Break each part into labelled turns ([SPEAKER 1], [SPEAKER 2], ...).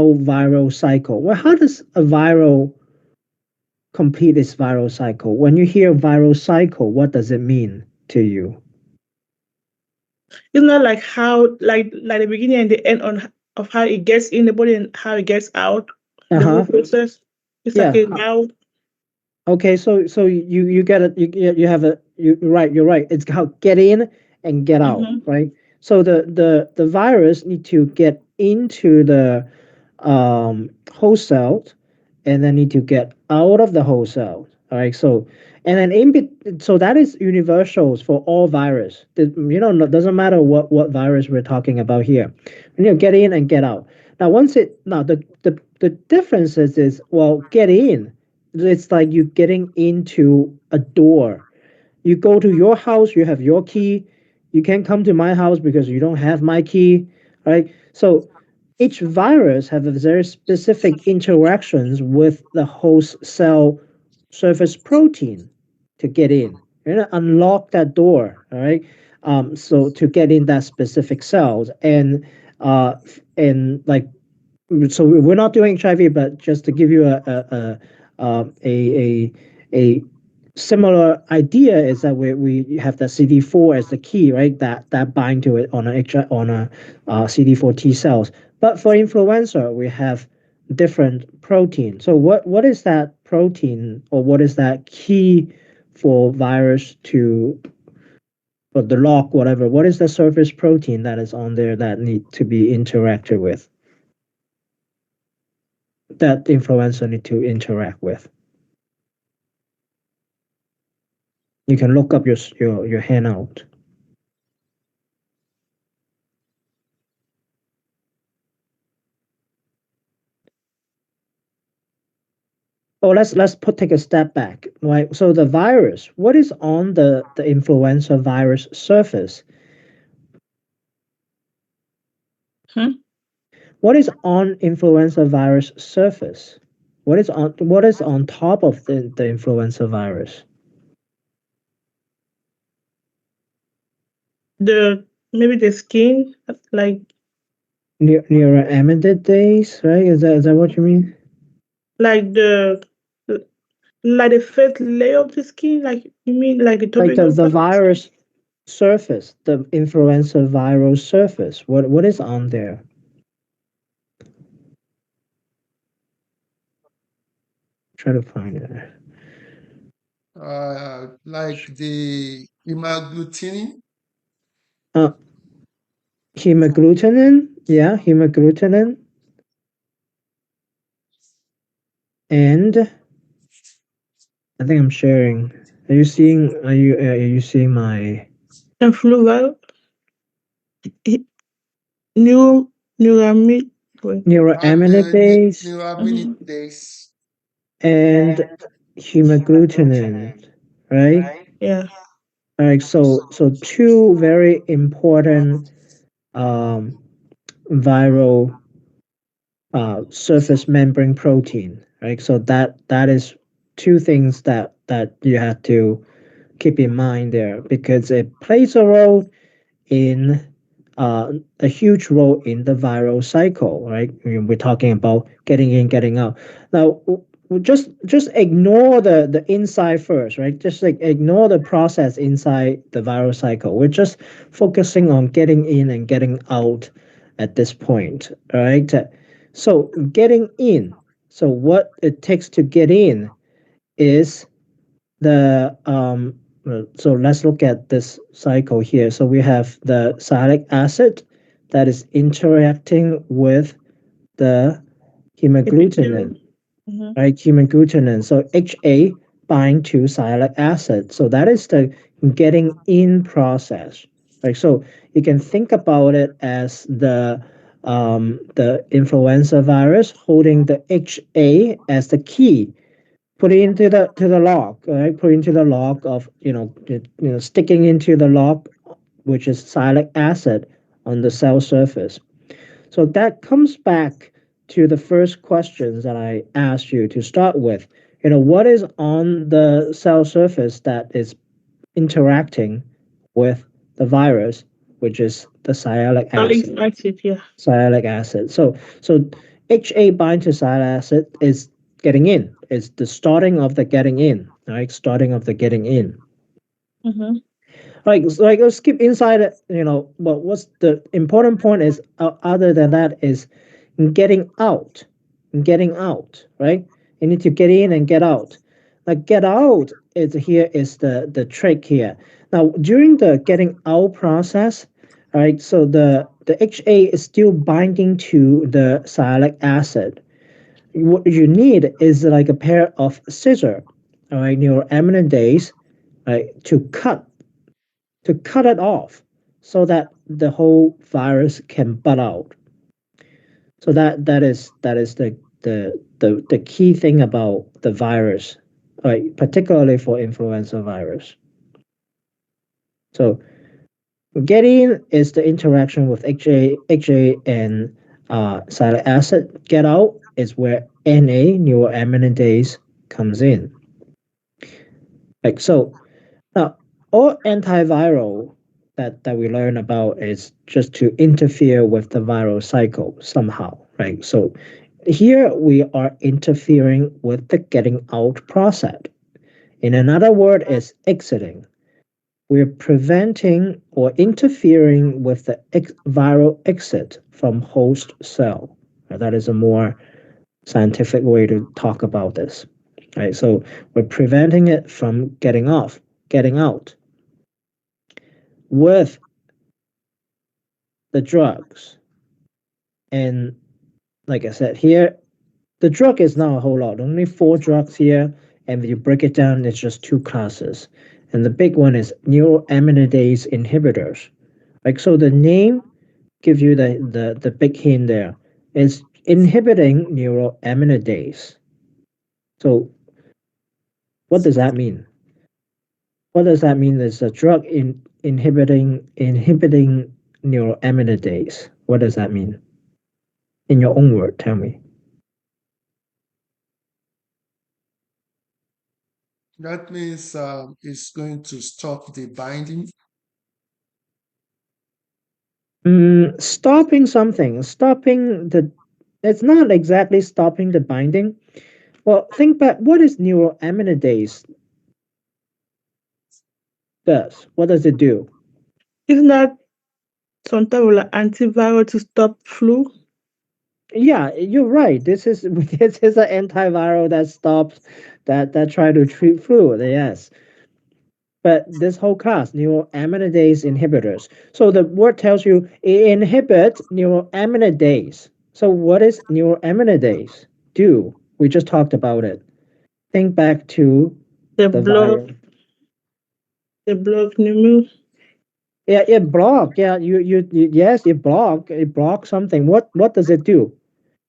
[SPEAKER 1] viral cycle. Well, how does a viral complete its viral cycle? When you hear viral cycle, what does it mean to you?
[SPEAKER 2] It's not like how like the beginning and the end of how it gets in the body and how it gets out, the whole
[SPEAKER 1] Uh-huh.
[SPEAKER 2] process. It's like
[SPEAKER 1] Yeah.
[SPEAKER 2] a how.
[SPEAKER 1] Okay, so you get it. You have a you right. You're right. It's how get in and get out,
[SPEAKER 2] Mm-hmm.
[SPEAKER 1] right? So the virus need to get into the host cells, and then need to get out of the host cells. All right. So and then so that is universals for all virus. It doesn't matter what virus we're talking about here. Get in and get out. Now the difference is well, get in, it's like you getting into a door. You go to your house, you have your key. You can't come to my house because you don't have my key, right? So each virus have a very specific interactions with the host cell surface protein to get in. You're gonna unlock that door, all right? So to get in that specific cells and like so we're not doing HIV, but just to give you a a similar idea is that we have the CD4 as the key, right? That bind to it on a CD4 T cells. But for influenza, we have different protein. So what is that protein or what is that key for virus to or the lock whatever? What is the surface protein that is on there that need to be interacted with? That influencer need to interact with. You can look up your handout. Oh, let's take a step back, right? So the virus, what is on the influenza virus surface?
[SPEAKER 2] Hmm?
[SPEAKER 1] What is on influenza virus surface? What is on top of the influenza virus?
[SPEAKER 2] The maybe the skin, like
[SPEAKER 1] Neuraminidase, right? Is that what you mean?
[SPEAKER 2] like the like the first layer of the skin, like you mean like the
[SPEAKER 1] Like the,
[SPEAKER 2] topical
[SPEAKER 1] the
[SPEAKER 2] part?
[SPEAKER 1] virus surface, the influenza viral surface. What is on there? Try to find it.
[SPEAKER 3] like the hemagglutinin.
[SPEAKER 1] Uh, hemagglutinin, yeah, hemagglutinin, and I think I'm sharing. Are you seeing? Are you seeing my
[SPEAKER 2] Influenza, new neuramid. Wait.
[SPEAKER 1] neuraminidase
[SPEAKER 2] Mm-hmm.
[SPEAKER 3] Neuraminidase.
[SPEAKER 1] and hemagglutinin, right?
[SPEAKER 2] Yeah.
[SPEAKER 1] All right. So two very important um, viral surface membrane protein, right? So that is two things that you have to keep in mind there because it plays a role in a huge role in the viral cycle, right? We're talking about getting in, getting out. Now, just ignore the inside first, right? Just like ignore the process inside the viral cycle. We're just focusing on getting in and getting out at this point, all right? So getting in. So what it takes to get in is the so let's look at this cycle here. So we have the sialic acid that is interacting with the hemagglutinin,
[SPEAKER 2] Epithelium. Mm-hmm.
[SPEAKER 1] right? Hemagglutinin. So HA bind to sialic acid. So that is the getting in process, right? So you can think about it as the influenza virus holding the HA as the key, put it into the lock, right? Put into the lock of sticking into the lock, which is sialic acid on the cell surface. So that comes back to the first questions that I asked you to start with. What is on the cell surface that is interacting with the virus, which is the sialic
[SPEAKER 2] Salicylic
[SPEAKER 1] acid.
[SPEAKER 2] acid. Yeah.
[SPEAKER 1] Sialic acid. So HA bind to sialic acid is getting in. It's the starting of the getting in, right? Starting of the getting in.
[SPEAKER 2] Mm-hmm.
[SPEAKER 1] Like let's keep inside it, but what's the important point is, other than that, is getting out. Getting out, right? You need to get in and get out. Like get out is here is the trick here. Now during the getting out process, right? So the HA is still binding to the sialic acid. What you need is like a pair of scissors, all right, neuroaminidase, right, to cut it off so that the whole virus can butt out. So that is the key thing about the virus, right? Particularly for influenza virus. So get-in is the interaction with HA and sialic acid. Get out is where NA, neuroaminidase, comes in. Like so, now all antiviral that we learn about is just to interfere with the viral cycle somehow, right? So here we are interfering with the getting out process. In another word, is exiting. We're preventing or interfering with the viral exit from host cell. That is a more scientific way to talk about this. Right? So we're preventing it from getting out with the drugs. And like I said here, the drug is not a whole lot. Only 4 drugs here, and if you break it down, it's just 2 classes. And the big one is neuroaminidase inhibitors. Like so, the name gives you the big hint there. It's inhibiting neuroaminidase. So what does that mean? What does that mean? There's a drug inhibiting neuroaminidase. What does that mean? In your own word, tell me.
[SPEAKER 3] That means it's going to stop the binding.
[SPEAKER 1] Stopping something, it's not exactly stopping the binding. Well, think back, what is neuroaminidase does? What does it do?
[SPEAKER 2] Isn't that some type of like antiviral to stop flu?
[SPEAKER 1] Yeah, you're right. This is this is an antiviral that stops that try to treat flu. Yes. But this whole class, neuroaminidase inhibitors. So the word tells you it inhibits neuroaminidase. So what is neuroaminidase do? We just talked about it. Think back to
[SPEAKER 2] The
[SPEAKER 1] the
[SPEAKER 2] block,
[SPEAKER 1] virus.
[SPEAKER 2] the block pneumo.
[SPEAKER 1] Yeah, it block. Yeah, yes, it blocks something. What does it do?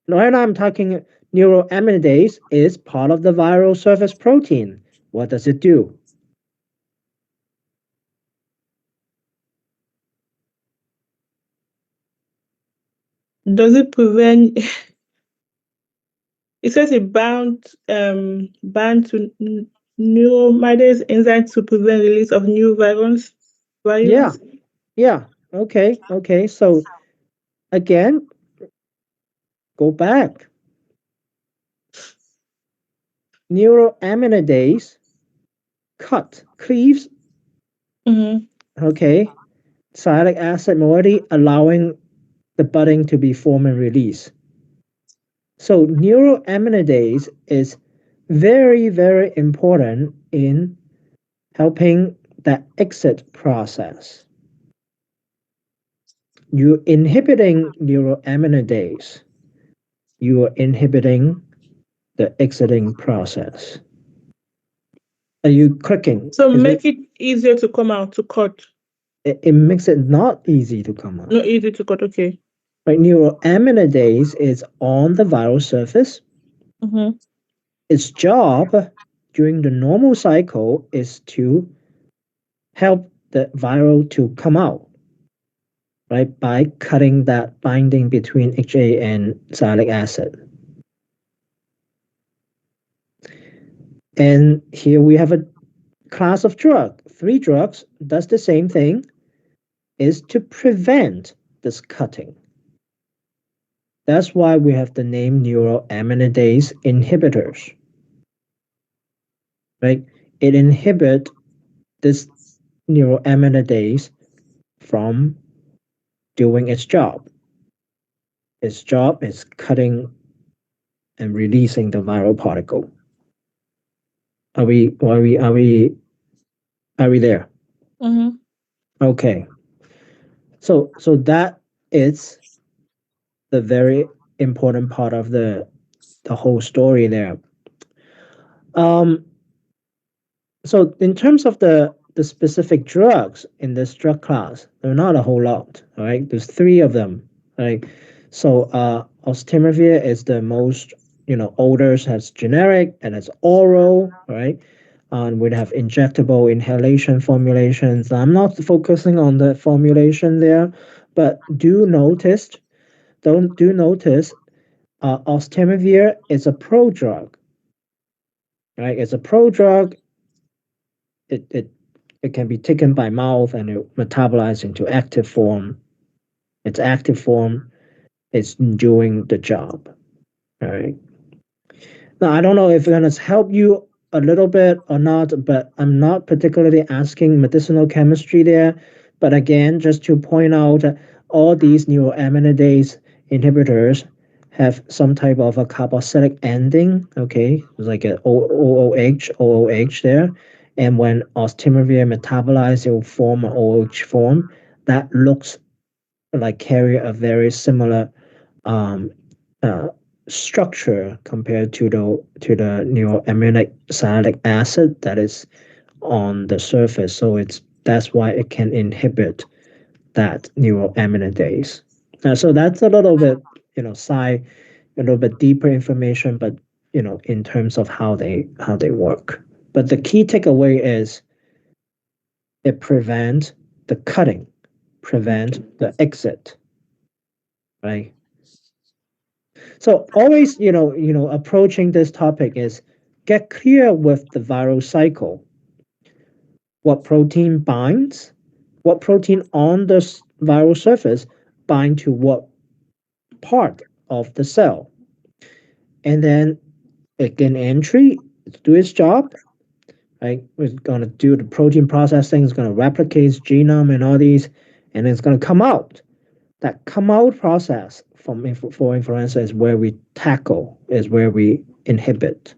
[SPEAKER 1] Right now I'm talking neuroaminidase is part of the viral surface protein. What does it do?
[SPEAKER 2] Does it prevent? It says it bound to neuromidase enzyme to prevent release of new
[SPEAKER 1] Yeah,
[SPEAKER 2] variants.
[SPEAKER 1] yeah. Okay. So again, go back. Neuroaminidase cleaves,
[SPEAKER 2] Mm-hmm.
[SPEAKER 1] okay, sialic acid moiety, allowing the budding to be formed and released. So neuroaminidase is very, very important in helping that exit process. You're inhibiting neuroaminidase. You are inhibiting the exiting process. Are you clicking?
[SPEAKER 2] So
[SPEAKER 1] Is it?
[SPEAKER 2] make it easier to come out to cut.
[SPEAKER 1] It makes it not easy to come out.
[SPEAKER 2] Not easy to cut. Okay.
[SPEAKER 1] Right? Neuroaminidase is on the viral surface.
[SPEAKER 2] Mm-hmm.
[SPEAKER 1] Its job during the normal cycle is to help the viral to come out, right? By cutting that binding between HA and sialic acid. And here we have a class of drug. 3 drugs does the same thing, is to prevent this cutting. That's why we have the name neuroamidase inhibitors, right? It inhibit this neuroamidase from doing its job. Its job is cutting and releasing the viral particle. Are we there?
[SPEAKER 2] Mm-hmm.
[SPEAKER 1] Okay. So that is the very important part of the whole story there. Um, so in terms of the specific drugs in this drug class, there are not a whole lot. All right, there's three of them. Right, so oseltamivir is the most older, has generic and it's oral. Right, and we'd have injectable inhalation formulations. I'm not focusing on the formulation there, but do notice, oseltamivir is a prodrug. Right, it's a prodrug. It can be taken by mouth and it metabolizes into active form. Its active form is doing the job. All right. Now I don't know if it's gonna help you a little bit or not, but I'm not particularly asking medicinal chemistry there. But again, just to point out, all these neuroamidase inhibitors have some type of a carboxylic ending. Okay, it's like a OOH there. And when oseltamivir metabolizes, it will form an OH form that looks like carry a very similar um, uh, structure compared to the neuroaminic sialic acid that is on the surface. So that's why it can inhibit that neuroamidase. So that's a little bit a little bit deeper information, but in terms of how they work. But the key takeaway is it prevents the cutting, prevent the exit, right? So always, approaching this topic is get clear with the viral cycle. What protein binds, what protein on the viral surface bind to what part of the cell, and then again entry do its job. Right, it's gonna do the protein processing. It's gonna replicate its genome and all these, and it's gonna come out. That come out process for influenza is where we tackle, is where we inhibit.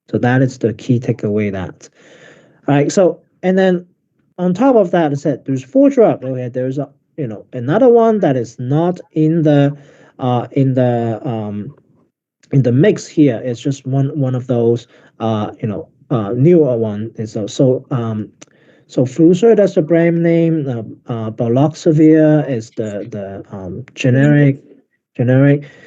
[SPEAKER 1] So that is the key takeaway. That all right. So and then on top of that, I said there's four drugs. Okay, there's another one that is not in the uh, in the um, in the mix here. It's just one of those newer one. And so Fluzor, that's the brand name. Baloxavir is the generic.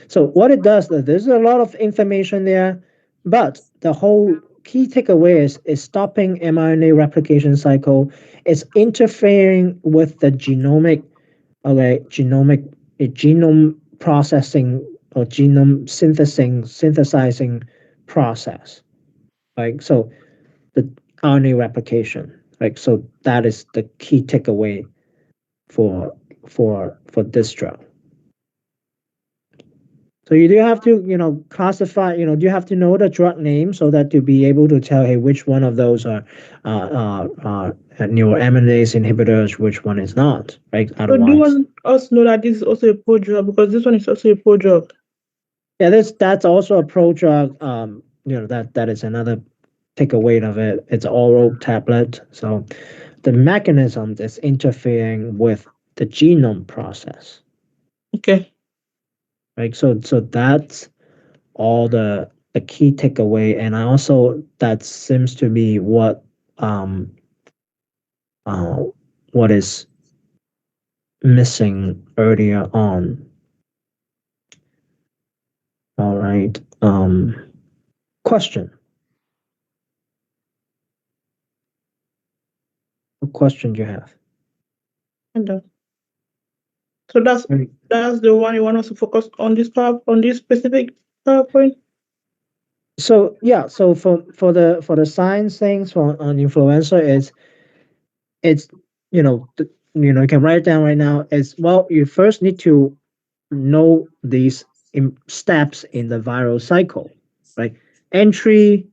[SPEAKER 1] So what it does, there's a lot of information there, but the whole key takeaway is stopping mRNA replication cycle. It's interfering with the genome processing or genome synthesizing process. Like so, the RNA replication. Like so, that is the key takeaway for this drug. So you do have to, classify, do you have to know the drug name so that to be able to tell, hey, which one of those are neuroamidase inhibitors, which one is not, right?
[SPEAKER 2] So do you
[SPEAKER 1] Otherwise,
[SPEAKER 2] want us to know that this is also a prodrug because this one is also a prodrug?
[SPEAKER 1] yeah, that's also a prodrug. That is another takeaway of it. It's an oral tablet, so the mechanism is interfering with the genome process.
[SPEAKER 2] Okay.
[SPEAKER 1] Right. So that's all the key takeaway, and I also that seems to be um uh what is missing earlier on. All right. Question. What question do you have?
[SPEAKER 2] And so that's the one you want us to focus on this specific PowerPoint.
[SPEAKER 1] So yeah, so for the science things on influenza it's you can write it down right now. Is well, you first need to know these steps in the viral cycle, right? Entry,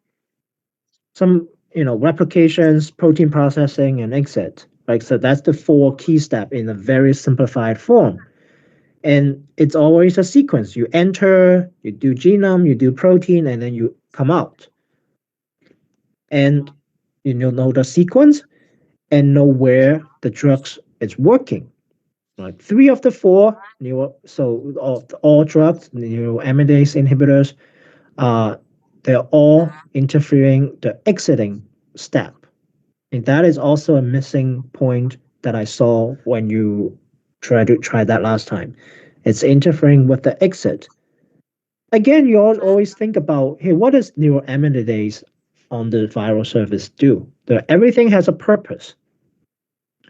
[SPEAKER 1] some replications, protein processing, and exit. Right, so that's the 4 key step in a very simplified form. And it's always a sequence. You enter, you do genome, you do protein, and then you come out. And you know the sequence and know where the drugs is working. Like 3 of the 4 so all drugs, neuroamidase inhibitors, uh, they're all interfering the exiting step. And that is also a missing point that I saw when you try that last time. It's interfering with the exit. Again, you always think about, hey, what does neuroamidase on the viral surface do? Everything has a purpose.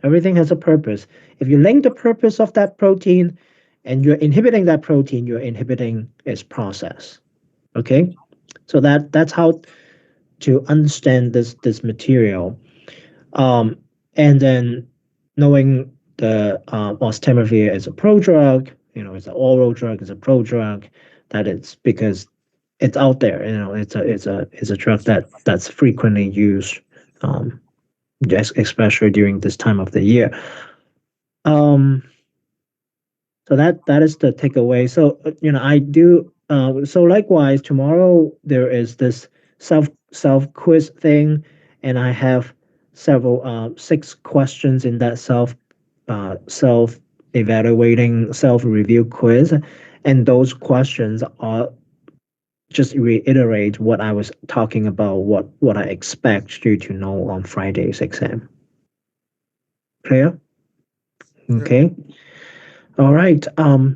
[SPEAKER 1] Everything has a purpose. If you link the purpose of that protein and you're inhibiting that protein, you're inhibiting its process. Okay? So that's how to understand this material. And then knowing the oseltamivir is a prodrug, it's an oral drug, it's a prodrug, that it's because it's out there. It's a drug that's frequently used, especially during this time of the year. So that is the takeaway. So I do. So likewise, tomorrow there is this self quiz thing, and I have several 6 questions in that self evaluating self review quiz, and those questions are just reiterate what I was talking about, what I expect you to know on Friday's exam. Clear? Okay. All right.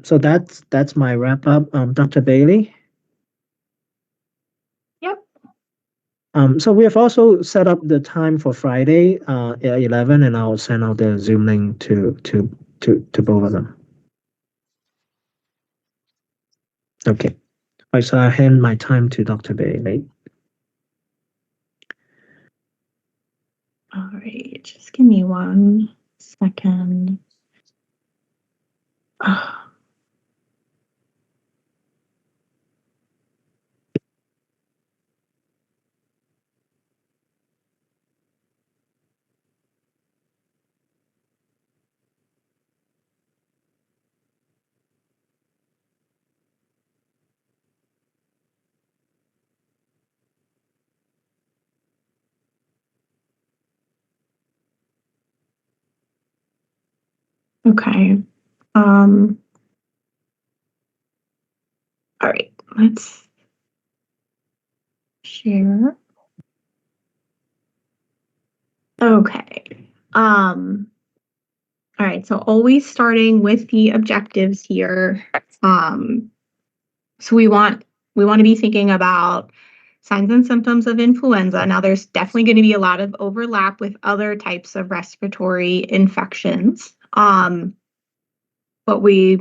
[SPEAKER 1] So that's my wrap up. Dr. Bailey.
[SPEAKER 4] Yep.
[SPEAKER 1] So we have also set up the time for Friday, 11, and I'll send out the Zoom link to both of them. Okay. All right. So I hand my time to Dr. Bailey.
[SPEAKER 4] All right. Just give me 1 second. Okay. All right. Let's share. Okay. All right. So always starting with the objectives here. So we want to be thinking about signs and symptoms of influenza. Now, there's definitely going to be a lot of overlap with other types of respiratory infections. But we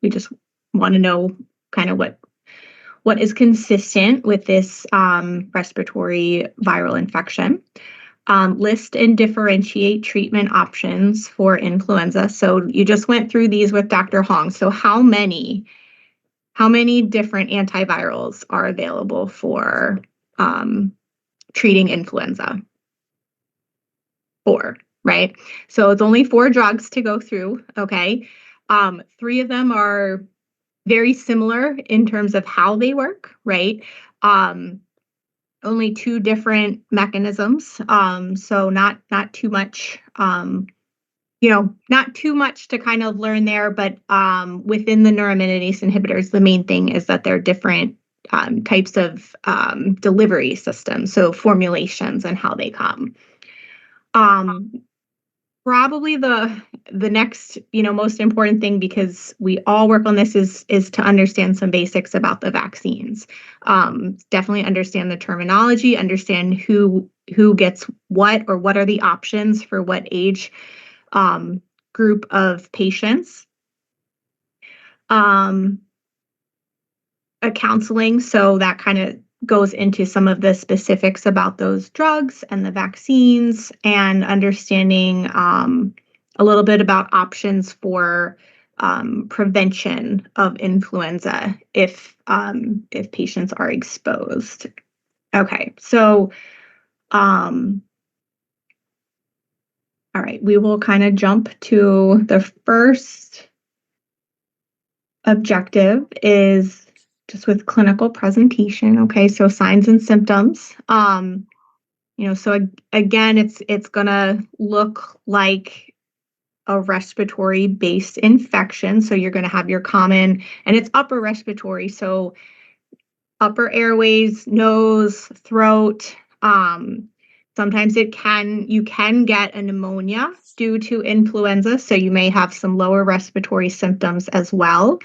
[SPEAKER 4] just want to know kind of what is consistent with this respiratory viral infection. List and differentiate treatment options for influenza. So you just went through these with Dr. Hong. So how many different antivirals are available for treating influenza? 4, right? So it's only 4 drugs to go through, okay? 3 of them are very similar in terms of how they work, right? Only 2 different mechanisms, so not too much, not too much to kind of learn there, but within the neuraminidase inhibitors, the main thing is that they're different types of delivery systems, so formulations and how they come. Probably the next, most important thing, because we all work on this, is to understand some basics about the vaccines. Definitely understand the terminology, understand who gets what, or what are the options for what age group of patients. A counseling, so that kind of goes into some of the specifics about those drugs and the vaccines, and understanding a little bit about options for prevention of influenza if patients are exposed. Okay, so all right, we will kind of jump to the first objective is just with clinical presentation. Okay, so signs and symptoms. So again, it's gonna look like a respiratory based infection. So you're gonna have your common, and it's upper respiratory. So upper airways, nose, throat. Sometimes you can get a pneumonia due to influenza. So you may have some lower respiratory symptoms as well.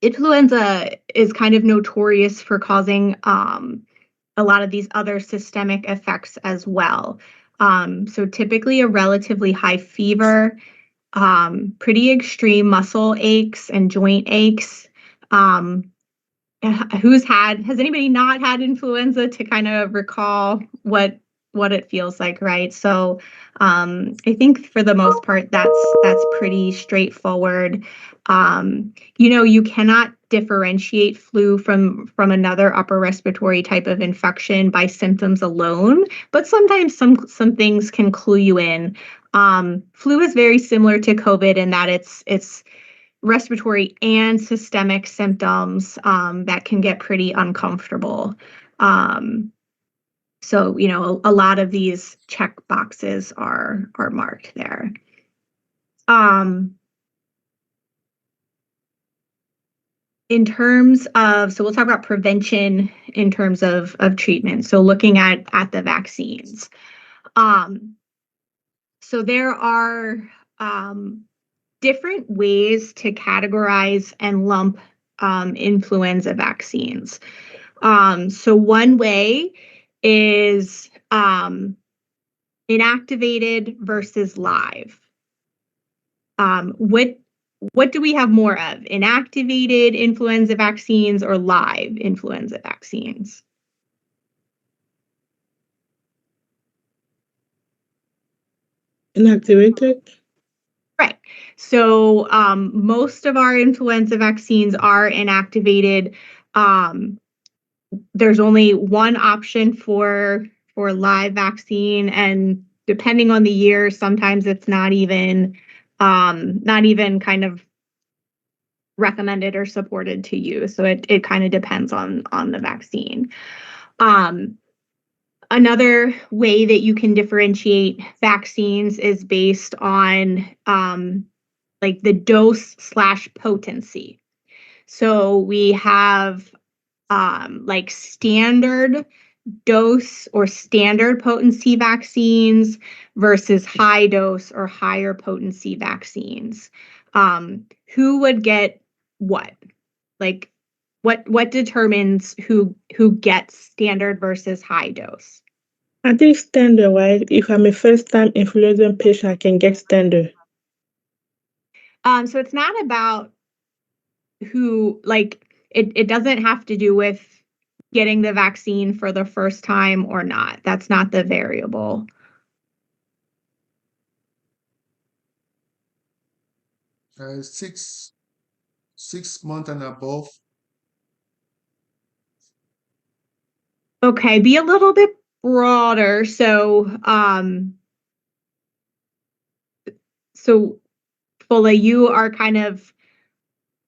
[SPEAKER 4] Influenza is kind of notorious for causing a lot of these other systemic effects as well. So typically a relatively high fever, pretty extreme muscle aches and joint aches. Has anybody not had influenza to kind of recall what it feels like, right? So I think for the most part, that's pretty straightforward. You cannot differentiate flu from another upper respiratory type of infection by symptoms alone, but sometimes some things can clue you in. Flu is very similar to COVID in that it's respiratory and systemic symptoms that can get pretty uncomfortable. So, a lot of these check boxes are marked there. In terms of, so we'll talk about prevention in terms of treatment. So looking at the vaccines. So there are different ways to categorize and lump influenza vaccines. So one way is inactivated versus live. What do we have more of? Inactivated influenza vaccines or live influenza vaccines?
[SPEAKER 2] Inactivated.
[SPEAKER 4] Right. So most of our influenza vaccines are inactivated. There's only one option for live vaccine, and depending on the year, sometimes it's not even kind of recommended or supported to use. So it kind of depends on the vaccine. Another way that you can differentiate vaccines is based on like the dose/potency. So we have like standard dose or standard potency vaccines versus high dose or higher potency vaccines. Who would get what? Like what determines who gets standard versus high dose?
[SPEAKER 2] I think standard, right? If I'm a first-time influenza patient, I can get standard.
[SPEAKER 4] So it's not about who, like, it doesn't have to do with getting the vaccine for the first time or not. That's not the variable.
[SPEAKER 3] Six months and above.
[SPEAKER 4] Okay, be a little bit broader. So Fola, you are kind of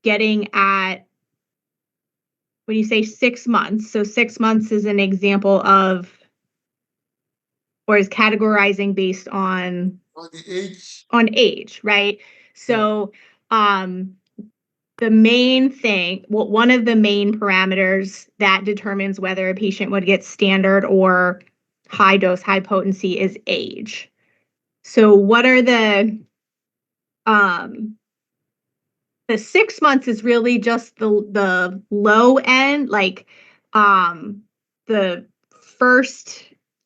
[SPEAKER 4] getting at when you say 6 months. So 6 months is an example of, or is categorizing based on
[SPEAKER 3] the age.
[SPEAKER 4] On age, right? So the main thing, well, one of the main parameters that determines whether a patient would get standard or high dose, high potency is age. So what are the 6 months is really just the low end, like the first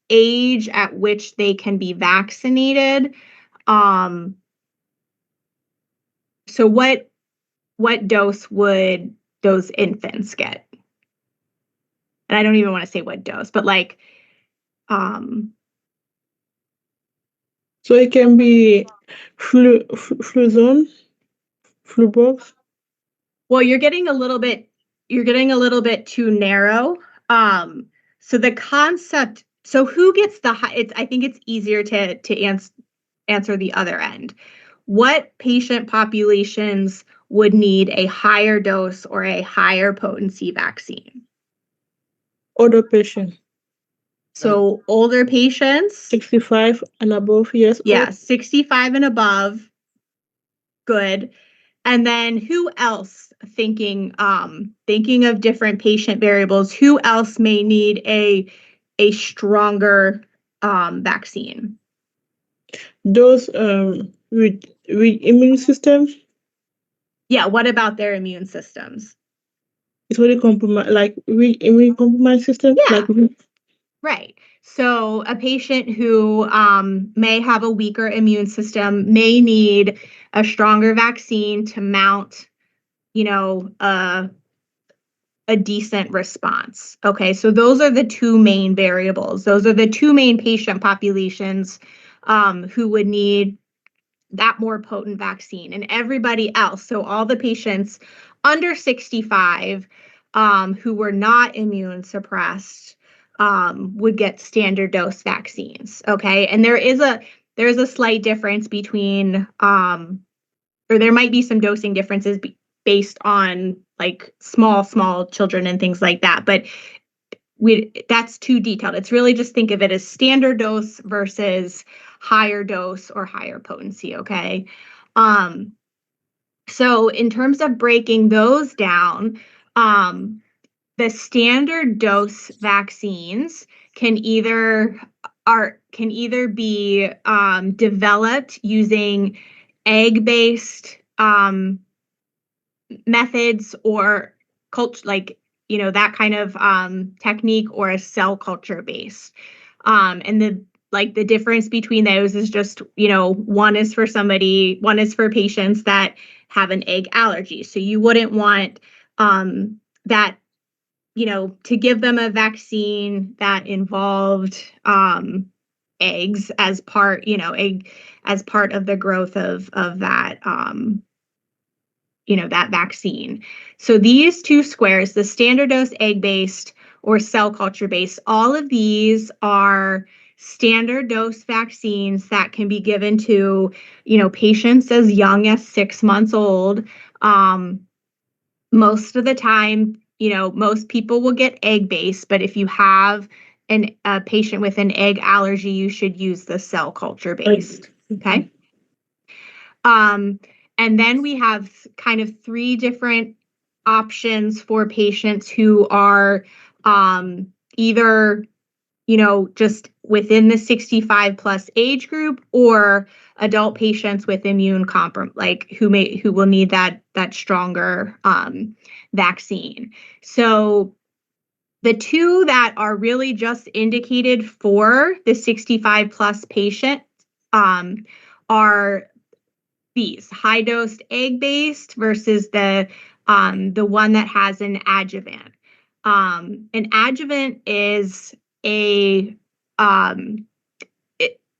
[SPEAKER 4] age at which they can be vaccinated. So what dose would those infants get? And I don't even want to say what dose, but like
[SPEAKER 2] So it can be Fluzone, Flubox.
[SPEAKER 4] Well, you're getting a little bit too narrow. So the concept, so who gets the high, I think it's easier to answer the other end. What patient populations would need a higher dose or a higher potency vaccine?
[SPEAKER 2] Older patient,
[SPEAKER 4] So older patients,
[SPEAKER 2] 65 and above years
[SPEAKER 4] yeah,
[SPEAKER 2] old.
[SPEAKER 4] 65 and above. Good. And then who else, thinking of different patient variables, who else may need a stronger vaccine?
[SPEAKER 2] Those with immune system
[SPEAKER 4] Yeah, what about their immune systems?
[SPEAKER 2] is really compromised, like weak immune compromised system.
[SPEAKER 4] Yeah.
[SPEAKER 2] Like
[SPEAKER 4] Right. So a patient who may have a weaker immune system may need a stronger vaccine to mount, a decent response. Okay, so those are the two main variables. Those are the two main patient populations who would need that more potent vaccine. And everybody else, so all the patients under 65 who were not immune suppressed would get standard dose vaccines. Okay, and there is a slight difference between or there might be some dosing differences based on like small children and things like that, but that's too detailed. It's really just think of it as standard dose versus higher dose or higher potency. Okay. So in terms of breaking those down, the standard dose vaccines can either be developed using egg-based methods or that kind of technique, or a cell culture based. And the difference between those is just, one is for patients that have an egg allergy. So you wouldn't want that, to give them a vaccine that involved eggs as part, as part of the growth of that that vaccine. So these two squares, the standard dose egg-based or cell culture-based, all of these are standard dose vaccines that can be given to, patients as young as 6 months old. Most of the time, most people will get egg-based, but if you have a patient with an egg allergy, you should use the cell culture-based. Okay. And then we have kind of 3 different options for patients who are either, just within the 65 plus age group, or adult patients with immune who will need that stronger vaccine. So the 2 that are really just indicated for the 65 plus patient are these high dose egg based versus the one that has an adjuvant. An adjuvant is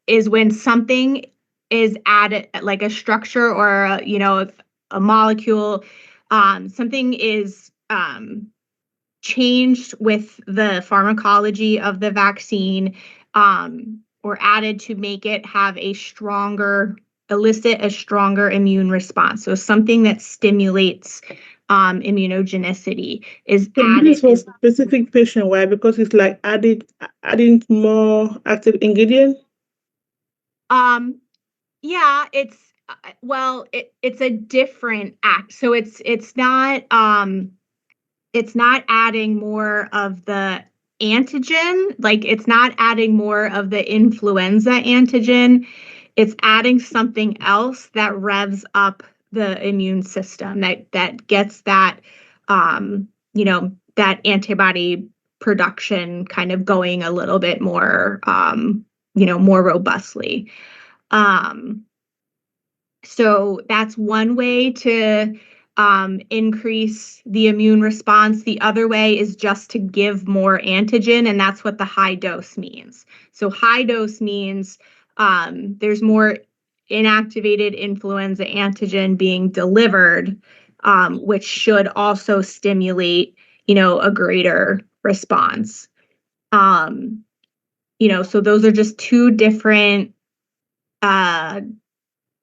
[SPEAKER 4] is when something is added, like a structure or a molecule, something is changed with the pharmacology of the vaccine, or added to make it elicit a stronger immune response. So something that stimulates immunogenicity is added.
[SPEAKER 2] This for specific patient, why? Because it's like adding more active ingredient.
[SPEAKER 4] Yeah, it's it's a different act. So it's not adding more of the antigen, like it's not adding more of the influenza antigen. It's adding something else that revs up the immune system, that gets that that antibody production kind of going a little bit more more robustly. So that's one way to increase the immune response. The other way is just to give more antigen, and that's what the high dose means. So high dose means there's more inactivated influenza antigen being delivered, which should also stimulate, a greater response. So those are just two different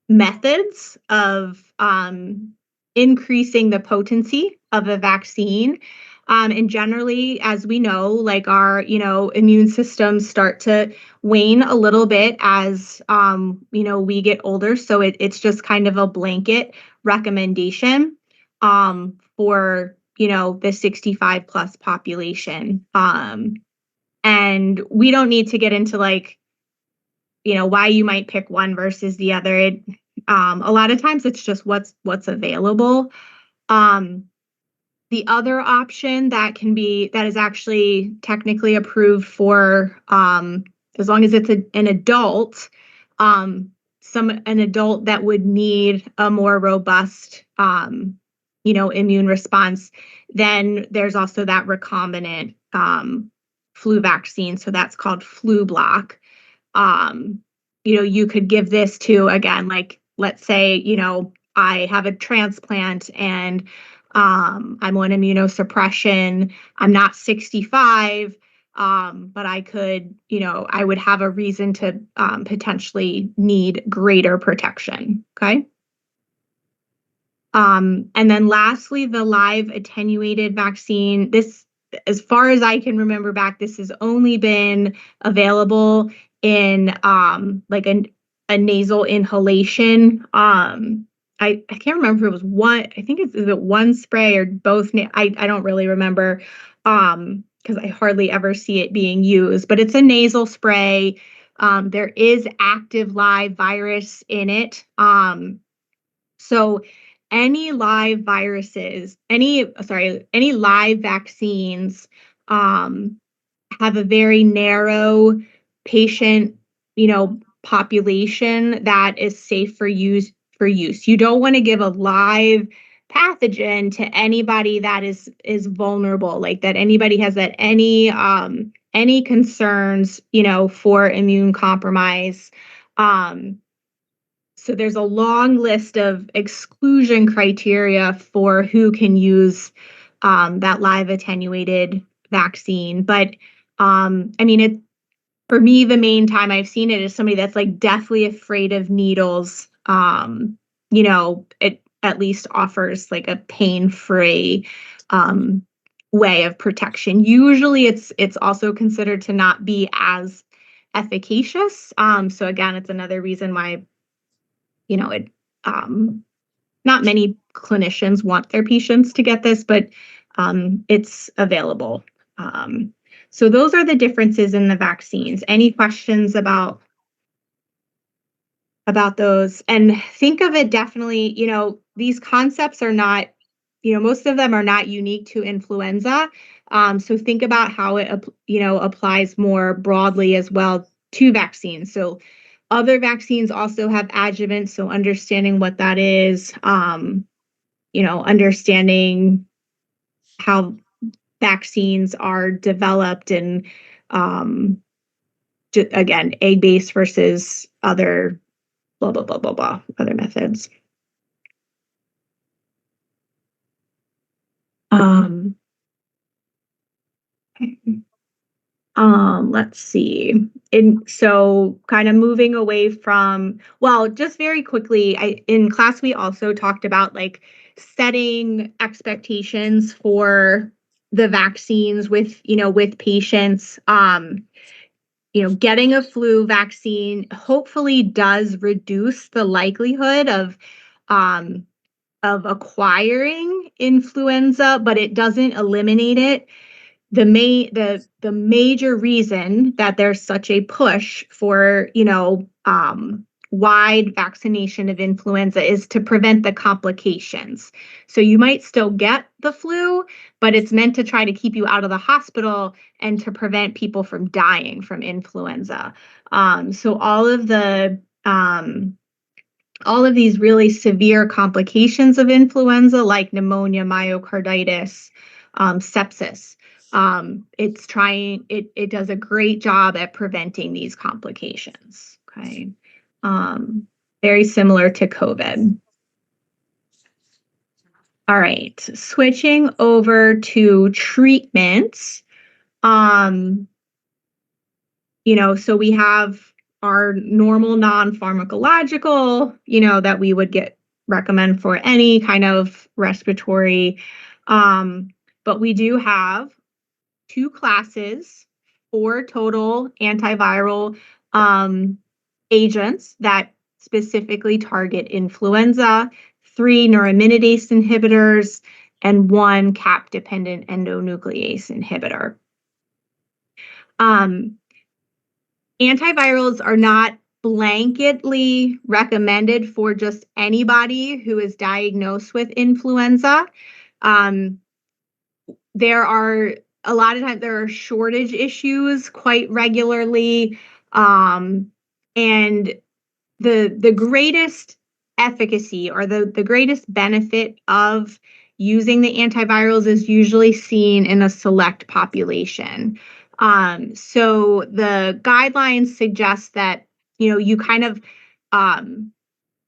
[SPEAKER 4] methods of increasing the potency of a vaccine. And generally, as we know, like our, immune systems start to wane a little bit as, we get older. So it's just kind of a blanket recommendation for, the 65 plus population. And we don't need to get into like, why you might pick one versus the other. A lot of times it's just what's available. The other option that is actually technically approved for, as long as it's an adult, an adult that would need a more robust, immune response, then there's also that recombinant flu vaccine. So that's called Flublok. You could give this to, again, like, let's say, I have a transplant and I'm on immunosuppression. I'm not 65, but I could, I would have a reason to potentially need greater protection. Okay. And then lastly, the live attenuated vaccine. This, as far as I can remember back, this has only been available in like a nasal inhalation. I can't remember if it was one. I think is it one spray or both. I don't really remember because I hardly ever see it being used. But it's a nasal spray. There is active live virus in it. So any live viruses, any live vaccines have a very narrow patient, population that is safe for use. You don't want to give a live pathogen to anybody that is vulnerable, like that anybody has any concerns, for immune compromise. So there's a long list of exclusion criteria for who can use that live attenuated vaccine. But for me, the main time I've seen it is somebody that's like deathly afraid of needles. It at least offers like a pain-free way of protection. Usually it's also considered to not be as efficacious. So again, it's another reason why not many clinicians want their patients to get this, but it's available. So those are the differences in the vaccines. Any questions about those? And think of it definitely, these concepts are not, most of them are not unique to influenza. So think about how it, applies more broadly as well to vaccines. So other vaccines also have adjuvants, so understanding what that is, understanding how vaccines are developed and, again, egg-based versus other blah, blah, blah, blah, blah, other methods. Let's see. So kind of moving away from, well, just very quickly, in class, we also talked about like setting expectations for the vaccines with patients. Getting a flu vaccine hopefully does reduce the likelihood of acquiring influenza, but it doesn't eliminate it. The major reason that there's such a push for, wide vaccination of influenza is to prevent the complications. So you might still get the flu, but it's meant to try to keep you out of the hospital and to prevent people from dying from influenza. So all of these really severe complications of influenza, like pneumonia, myocarditis, sepsis, it does a great job at preventing these complications. Okay. Very similar to COVID. All right, switching over to treatments. So we have our normal non-pharmacological, that we would recommend for any kind of respiratory. But we do have 2 classes, 4 total antiviral agents that specifically target influenza, 3 neuraminidase inhibitors, and 1 CAP-dependent endonuclease inhibitor. Antivirals are not blanketly recommended for just anybody who is diagnosed with influenza. There are a lot of times there are shortage issues quite regularly, and the greatest efficacy or the greatest benefit of using the antivirals is usually seen in a select population. So the guidelines suggest that, you kind of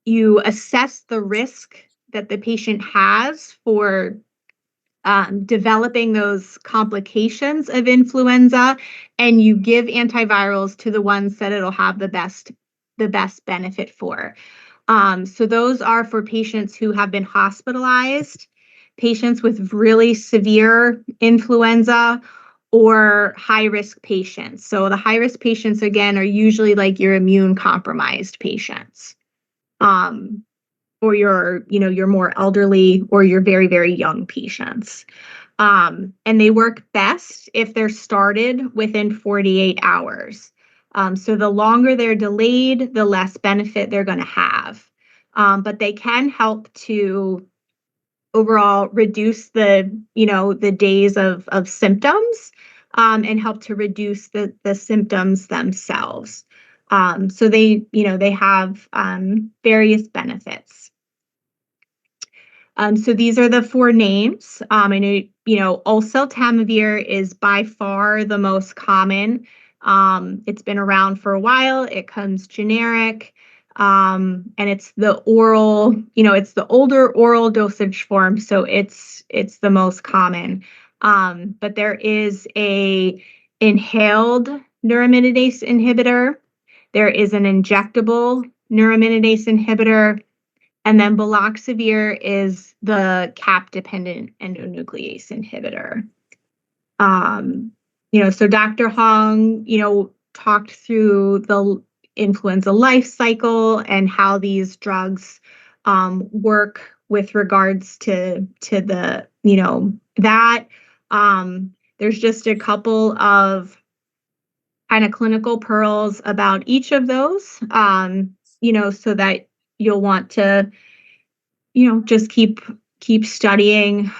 [SPEAKER 4] you assess the risk that the patient has for developing those complications of influenza, and you give antivirals to the ones that it'll have the best benefit for. So those are for patients who have been hospitalized, patients with really severe influenza, or high-risk patients. So the high-risk patients, again, are usually like your immune-compromised patients. Or your more elderly or your very, very young patients. And they work best if they're started within 48 hours. So the longer they're delayed, the less benefit they're going to have. But they can help to overall reduce the days of symptoms, and help to reduce the symptoms themselves. So they have various benefits. So these are the 4 names. I know, oseltamivir is by far the most common. It's been around for a while. It comes generic. And it's the oral, it's the older oral dosage form. So it's the most common. But there is a inhaled neuraminidase inhibitor. There is an injectable neuraminidase inhibitor. And then baloxavir is the CAP-dependent endonuclease inhibitor. So Dr. Hong, talked through the influenza life cycle and how these drugs work with regards to the, that. There's just a couple of kind of clinical pearls about each of those, so that you'll want to, just keep studying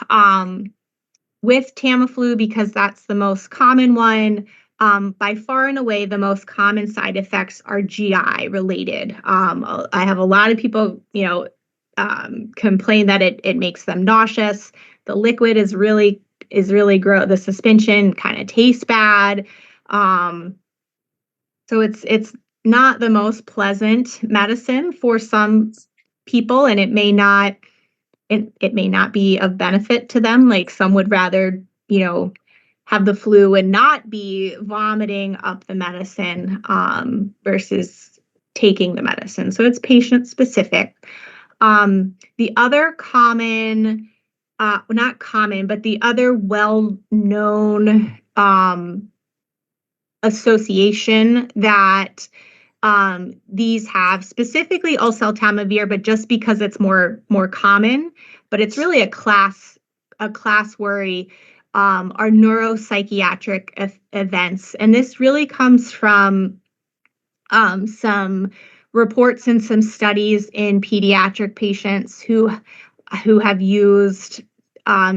[SPEAKER 4] with Tamiflu, because that's the most common one. By far and away, the most common side effects are GI related. I have a lot of people, complain that it makes them nauseous. The liquid is really gross. The suspension kind of tastes bad. So it's not the most pleasant medicine for some people, and it may not be of benefit to them. Like some would rather, have the flu and not be vomiting up the medicine, versus taking the medicine. So it's patient specific. The other common, not common, but the other well-known association that these have, specifically oseltamivir, but just because it's more common, but it's really a class worry, are neuropsychiatric events. And this really comes from some reports and some studies in pediatric patients who have used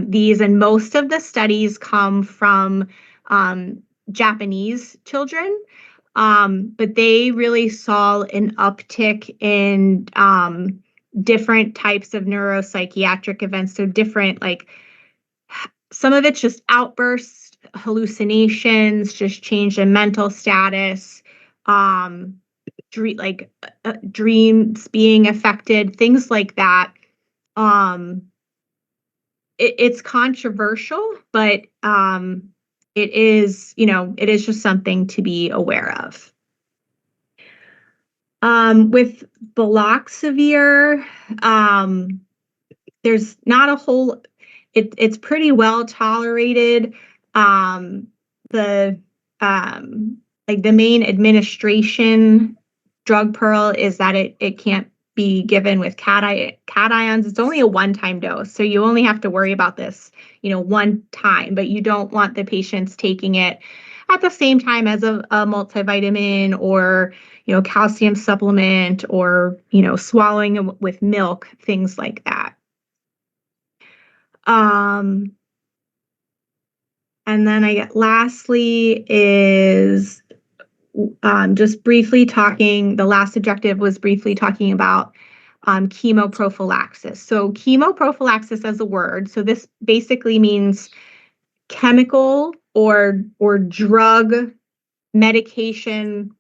[SPEAKER 4] these, and most of the studies come from Japanese children. But they really saw an uptick in different types of neuropsychiatric events. So different, like some of it's just outbursts, hallucinations, just change in mental status. dreams being affected, things like that. It's controversial, but it is, it is just something to be aware of. With Baloxavir, there's not a whole, it's pretty well tolerated. The main administration drug pearl is that it can't be given with cations. It's only a one-time dose, so you only have to worry about this, one time, but you don't want the patients taking it at the same time as a multivitamin or, calcium supplement or, swallowing it with milk, things like that. And then lastly is just briefly talking, the last objective was briefly talking about chemoprophylaxis. So chemoprophylaxis as a word, so this basically means chemical or drug medication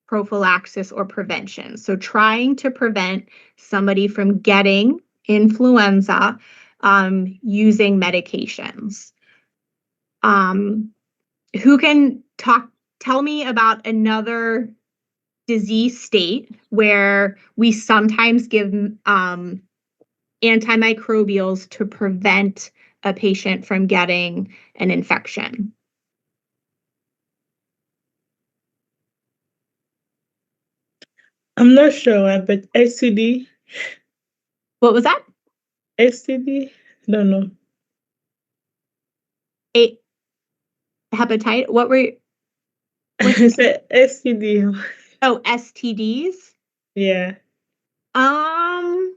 [SPEAKER 4] prophylaxis or prevention. So trying to prevent somebody from getting influenza using medications. Who can tell me about another disease state where we sometimes give antimicrobials to prevent a patient from getting an infection?
[SPEAKER 2] I'm not sure, but STD.
[SPEAKER 4] What was that?
[SPEAKER 2] STD? No, no.
[SPEAKER 4] Hepatitis? What were you?
[SPEAKER 2] I said STD.
[SPEAKER 4] Oh, STDs?
[SPEAKER 2] Yeah.
[SPEAKER 4] No,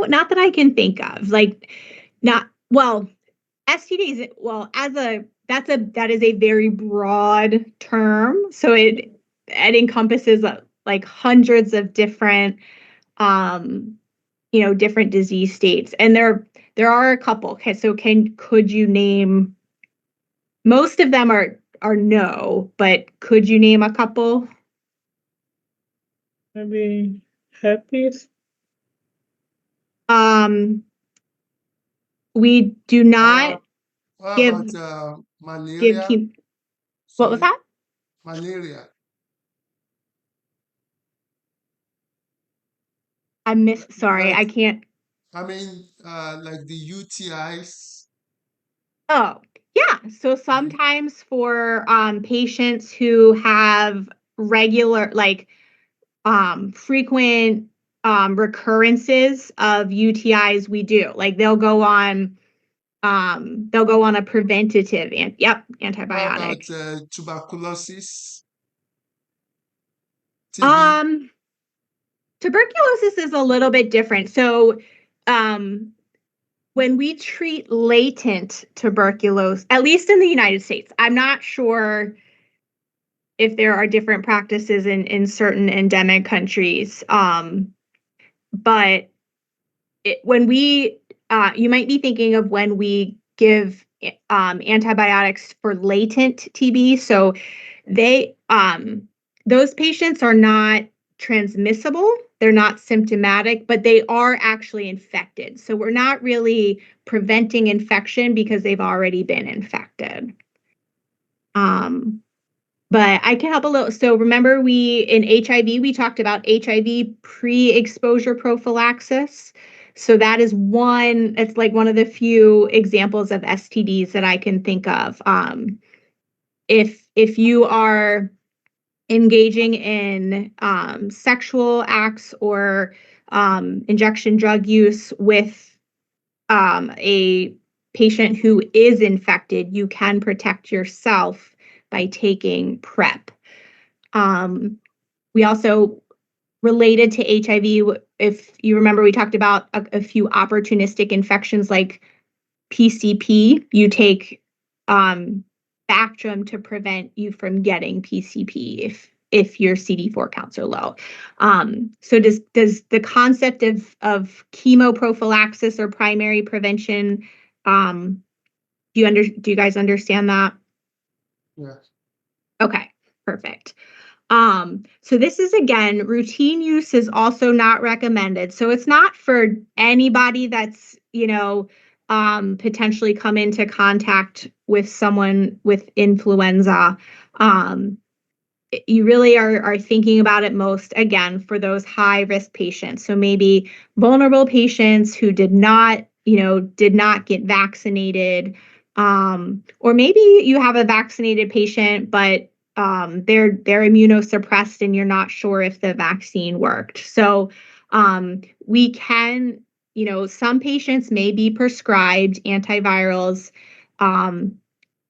[SPEAKER 4] not that I can think of. STDs, that is a very broad term. So it encompasses hundreds of different different disease states. And there are a couple. Okay, so could you name, most of them are no, but could you name a couple?
[SPEAKER 2] Maybe herpes.
[SPEAKER 4] We do not
[SPEAKER 3] What
[SPEAKER 4] give
[SPEAKER 3] about malaria?
[SPEAKER 4] What was that?
[SPEAKER 3] Malaria.
[SPEAKER 4] Sorry, I can't.
[SPEAKER 3] I mean, like the UTIs.
[SPEAKER 4] Oh, yeah. So sometimes for patients who have regular, frequent recurrences of UTIs, we do. They'll go on a preventative antibiotic.
[SPEAKER 3] What about tuberculosis? TB?
[SPEAKER 4] Tuberculosis is a little bit different. So, when we treat latent tuberculosis, at least in the United States, I'm not sure if there are different practices in certain endemic countries. But when we, you might be thinking of when we give antibiotics for latent TB. So those patients are not transmissible. They're not symptomatic, but they are actually infected. So we're not really preventing infection because they've already been infected. But I can help a little. So remember, in HIV, we talked about HIV pre-exposure prophylaxis. So that is it's one of the few examples of STDs that I can think of. If you are engaging in sexual acts or injection drug use with a patient who is infected, you can protect yourself by taking PrEP. We also, related to HIV, if you remember, we talked about a few opportunistic infections like PCP. You take Bactrim to prevent you from getting PCP if your CD4 counts are low. So does the concept of chemoprophylaxis or primary prevention, do you guys understand that?
[SPEAKER 3] Yeah.
[SPEAKER 4] Okay, perfect. So this is again, routine use is also not recommended. So it's not for anybody that's, potentially come into contact with someone with influenza. You really are thinking about it most again for those high risk patients. So maybe vulnerable patients who did not get vaccinated, or maybe you have a vaccinated patient, but they're immunosuppressed and you're not sure if the vaccine worked. So we can, some patients may be prescribed antivirals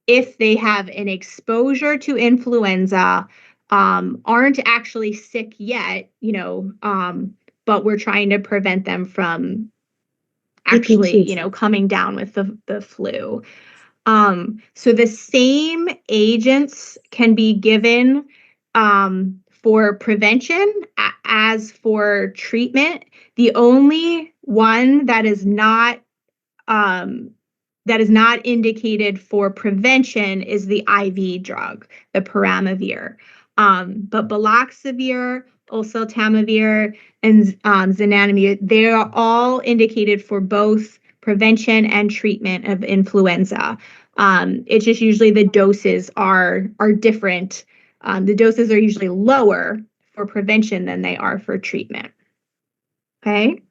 [SPEAKER 4] if they have an exposure to influenza, aren't actually sick yet, but we're trying to prevent them from actually, coming down with the flu. So the same agents can be given for prevention as for treatment. The only one that is not indicated for prevention is the IV drug, the peramivir. But baloxavir, oseltamivir, and zanamivir, they are all indicated for both prevention and treatment of influenza. It's just usually the doses are different. The doses are usually lower for prevention than they are for treatment. Okay.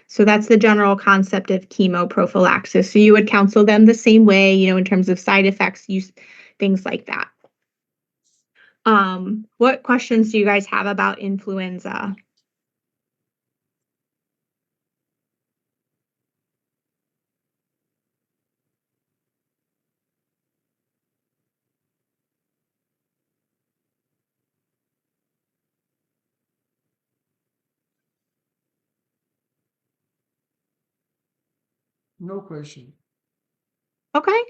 [SPEAKER 4] So that's the general concept of chemoprophylaxis. So you would counsel them the same way, in terms of side effects, use, things like that. What questions do you guys have about influenza?
[SPEAKER 3] No question.
[SPEAKER 4] Okay.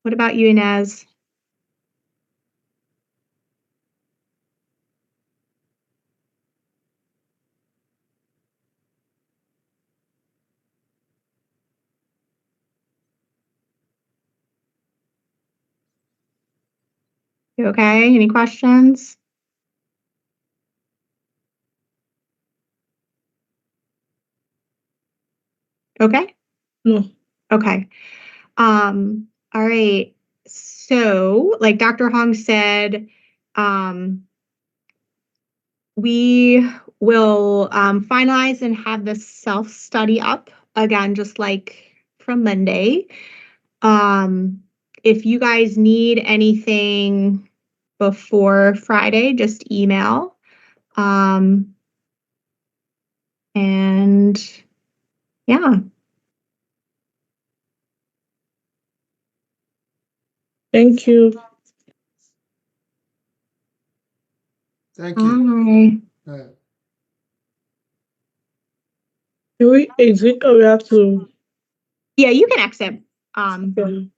[SPEAKER 4] What about you, Inez? You okay? Any questions? Okay.
[SPEAKER 2] No.
[SPEAKER 4] Okay. All right. So, like Dr. Hong said, we will finalize and have the self-study up again, just like from Monday. If you guys need anything before Friday, just email. And yeah.
[SPEAKER 2] Thank you.
[SPEAKER 3] Thank
[SPEAKER 4] All
[SPEAKER 3] you.
[SPEAKER 4] right.
[SPEAKER 2] Do we exit or we have to?
[SPEAKER 4] Yeah, you can exit.
[SPEAKER 2] Okay.